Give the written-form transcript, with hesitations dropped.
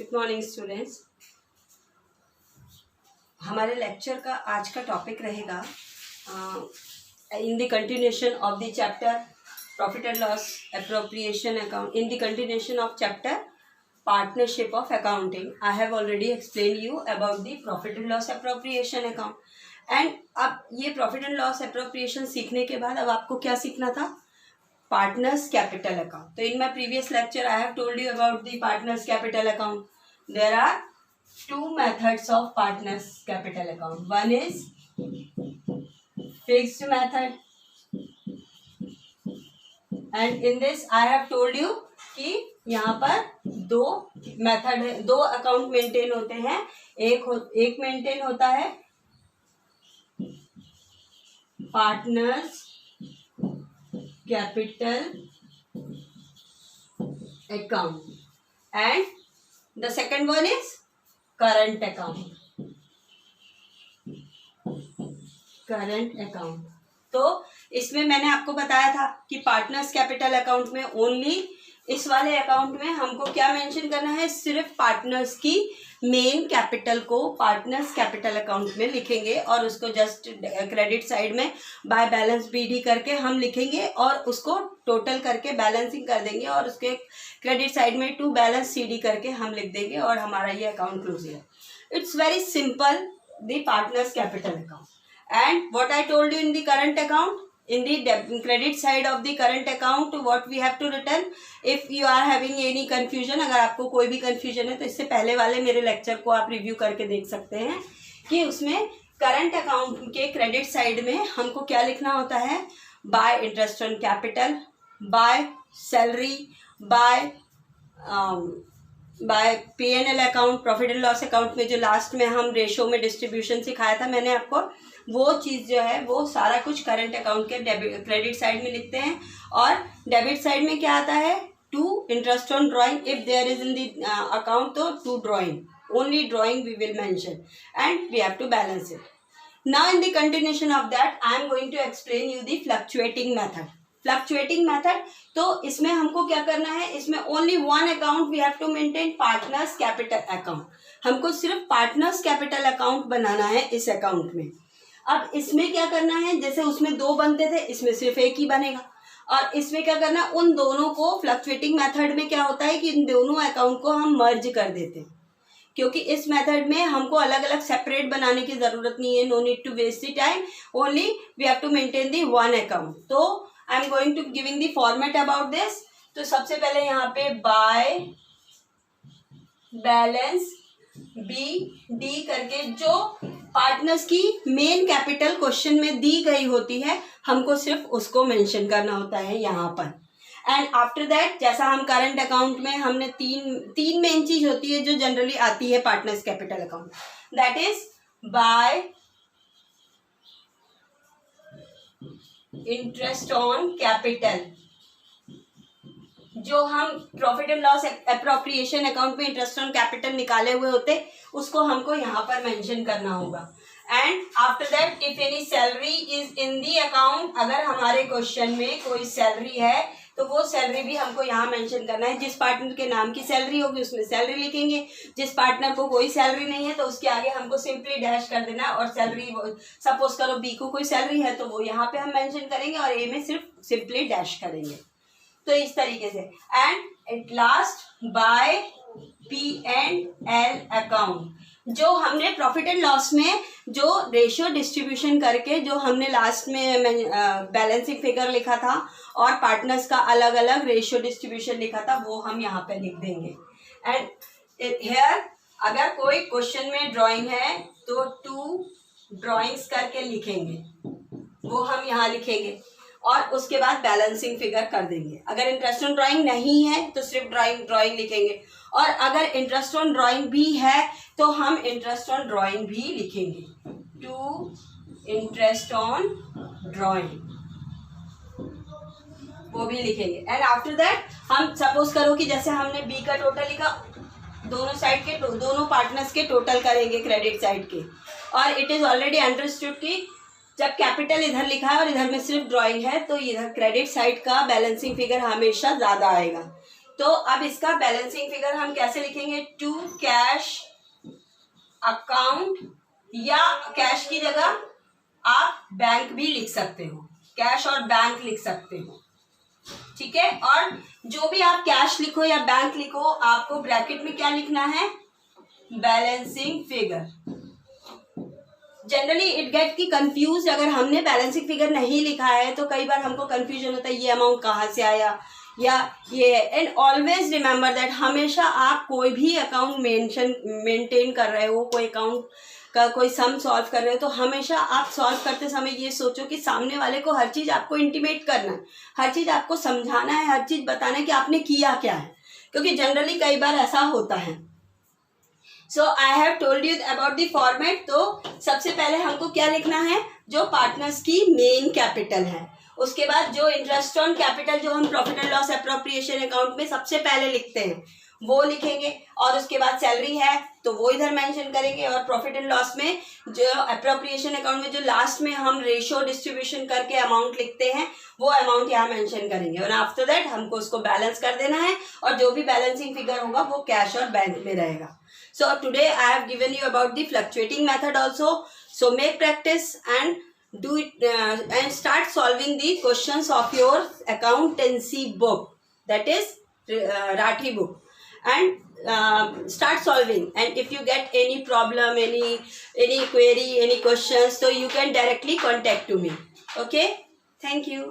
Good morning students. हमारे lecture का आज का टॉपिक रहेगा इन the continuation of the chapter profit and loss appropriation account, in the continuation of chapter partnership of accounting. I have already explain you about the profit and loss appropriation account. And अब ये profit and loss appropriation सीखने के बाद अब आपको क्या सीखना था? Partners capital account. So in my previous lecture I have told you about the partners capital account. There are two methods of partners capital account. One is fixed method, and in this I have told you कि यहाँ पर दो method है, दो account maintain होते हैं। एक maintain होता है partners capital account and the second one is current account. तो इसमें मैंने आपको बताया था कि पार्टनर्स कैपिटल अकाउंट में ओनली इस वाले अकाउंट में हमको क्या मेंशन करना है, सिर्फ पार्टनर्स की मेन कैपिटल को पार्टनर्स कैपिटल अकाउंट में लिखेंगे और उसको जस्ट क्रेडिट साइड में बाय बैलेंस बीडी करके हम लिखेंगे और उसको टोटल करके बैलेंसिंग कर देंगे और उसके क्रेडिट साइड में टू बैलेंस सीडी करके हम लिख देंगे और हमारा ये अकाउंट क्लोज है। It's very simple, the partners capital account. And what I told you in the current account, in the credit side of the current account what we have to return, if you are having any confusion, अगर आपको कोई भी confusion है तो इससे पहले वाले मेरे लेक्चर को आप रिव्यू करके देख सकते हैं कि उसमें करंट अकाउंट के क्रेडिट साइड में हमको क्या लिखना होता है, by interest on capital, by salary, by P&L account, profit and loss account में जो लास्ट में हम रेशो में डिस्ट्रीब्यूशन सिखाया था मैंने आपको, वो चीज़ जो है वो सारा कुछ करंट अकाउंट के क्रेडिट साइड में लिखते हैं। और डेबिट साइड में क्या आता है, to interest on drawing, if there is in the account तो to drawing, only drawing we will mention and we have to balance it. Now in the continuation of that I am going to explain you the fluctuating method. Fluctuating method, तो इसमें हमको क्या करना है, इसमें only one account we have to maintain, partners capital account. हमको सिर्फ partners capital account बनाना है इस अकाउंट में। अब इसमें क्या करना है, जैसे उसमें दो बनते थे इसमें सिर्फ एक ही बनेगा। और इसमें क्या करना है, उन दोनों को फ्लक्चुएटिंग मेथड में क्या होता है कि इन दोनों अकाउंट को हम मर्ज कर देते हैं, क्योंकि इस मेथड में हमको अलग अलग सेपरेट बनाने की जरूरत नहीं है। No need to waste the time, only we have to maintain the one account. तो I am going to giving the format about this. तो सबसे पहले यहाँ पे बाय बैलेंस डी करके जो पार्टनर्स की मेन कैपिटल क्वेश्चन में दी गई होती है हमको सिर्फ उसको मेंशन करना होता है यहाँ पर। एंड आफ्टर दैट, जैसा हम करंट अकाउंट में हमने तीन मेन चीज होती है जो जनरली आती है partners capital account, that is by interest on capital. जो हम profit and loss appropriation account में इंटरेस्ट ऑन कैपिटल निकाले हुए होते उसको हमको यहाँ पर मेंशन करना होगा। And after that if any salary is in the account, अगर हमारे क्वेश्चन में कोई सैलरी है तो वो सैलरी भी हमको यहाँ मेंशन करना है। जिस पार्टनर के नाम की सैलरी होगी उसमें सैलरी लिखेंगे, जिस पार्टनर को कोई सैलरी नहीं है तो उसके आगे हमको सिंपली डैश कर देना है। और सैलरी सपोज करो बी को कोई सैलरी है तो वो यहाँ पे हम मेंशन करेंगे और ए में सिर्फ सिंपली डैश करेंगे। तो इस तरीके से। And at last by P&L account, जो हमने प्रॉफिट एंड लॉस में जो रेशियो डिस्ट्रीब्यूशन करके जो हमने लास्ट में बैलेंसिंग फिगर लिखा था और पार्टनर्स का अलग अलग रेशियो डिस्ट्रीब्यूशन लिखा था वो हम यहाँ पे लिख देंगे। एंड हियर अगर कोई क्वेश्चन में ड्राइंग है तो टू ड्राइंग्स करके लिखेंगे, वो हम यहाँ लिखेंगे और उसके बाद बैलेंसिंग फिगर कर देंगे। अगर इंटरेस्ट ऑन ड्राइंग नहीं है तो सिर्फ ड्राइंग लिखेंगे, और अगर इंटरेस्ट ऑन ड्राइंग भी है तो हम इंटरेस्ट ऑन ड्राइंग भी लिखेंगे, टू इंटरेस्ट ऑन ड्राइंग वो भी लिखेंगे। एंड आफ्टर दैट हम सपोज करो कि जैसे हमने बी का टोटल लिखा, दोनों साइड के दोनों पार्टनर्स के टोटल करेंगे क्रेडिट साइड के। और इट इज ऑलरेडी अंडरस्टूड कि जब कैपिटल इधर लिखा है और इधर में सिर्फ ड्राइंग है तो इधर क्रेडिट साइड का बैलेंसिंग फिगर हमेशा ज़्यादा आएगा। तो अब इसका बैलेंसिंग फिगर हम कैसे लिखेंगे, टू कैश अकाउंट, या कैश की जगह आप बैंक भी लिख सकते हो, कैश और बैंक लिख सकते हो, ठीक है। और जो भी आप कैश लिखो या बैंक लिखो, आपको ब्रैकेट में क्या लिखना है, balancing figure. Generally it get की कंफ्यूज, अगर हमने बैलेंसिंग फिगर नहीं लिखा है तो कई बार हमको कंफ्यूजन होता है ये अमाउंट कहाँ से आया या ये। एंड ऑलवेज रिमेंबर दैट हमेशा आप कोई भी अकाउंट मेंटेन कर रहे हो, कोई अकाउंट का कोई सम सॉल्व कर रहे हो, तो हमेशा आप सॉल्व करते समय ये सोचो कि सामने वाले को हर चीज़ आपको इंटीमेट करना है, हर चीज़ आपको समझाना है, हर चीज़ बताना है कि आपने किया क्या है, क्योंकि जनरली कई बार ऐसा होता है। So I have told you about the format. तो सबसे पहले हमको क्या लिखना है, जो पार्टनर्स की मेन कैपिटल है, उसके बाद जो इंटरेस्ट ऑन कैपिटल जो हम profit and loss appropriation account में सबसे पहले लिखते हैं वो लिखेंगे, और उसके बाद सैलरी है तो वो इधर मेंशन करेंगे, और प्रॉफिट एंड लॉस में जो एप्रोप्रिएशन अकाउंट में जो लास्ट में हम रेशियो डिस्ट्रीब्यूशन करके अमाउंट लिखते हैं वो अमाउंट यहाँ मेंशन करेंगे, और आफ्टर दैट हमको उसको बैलेंस कर देना है, और जो भी बैलेंसिंग फिगर होगा वो कैश और बैंक में रहेगा। So today I have given you about the fluctuating method also. So make practice and do it and start solving the questions of your accountancy book, that is Rathi book, and start solving. And if you get any problem, any query, any questions, so you can directly contact to me. Okay, thank you.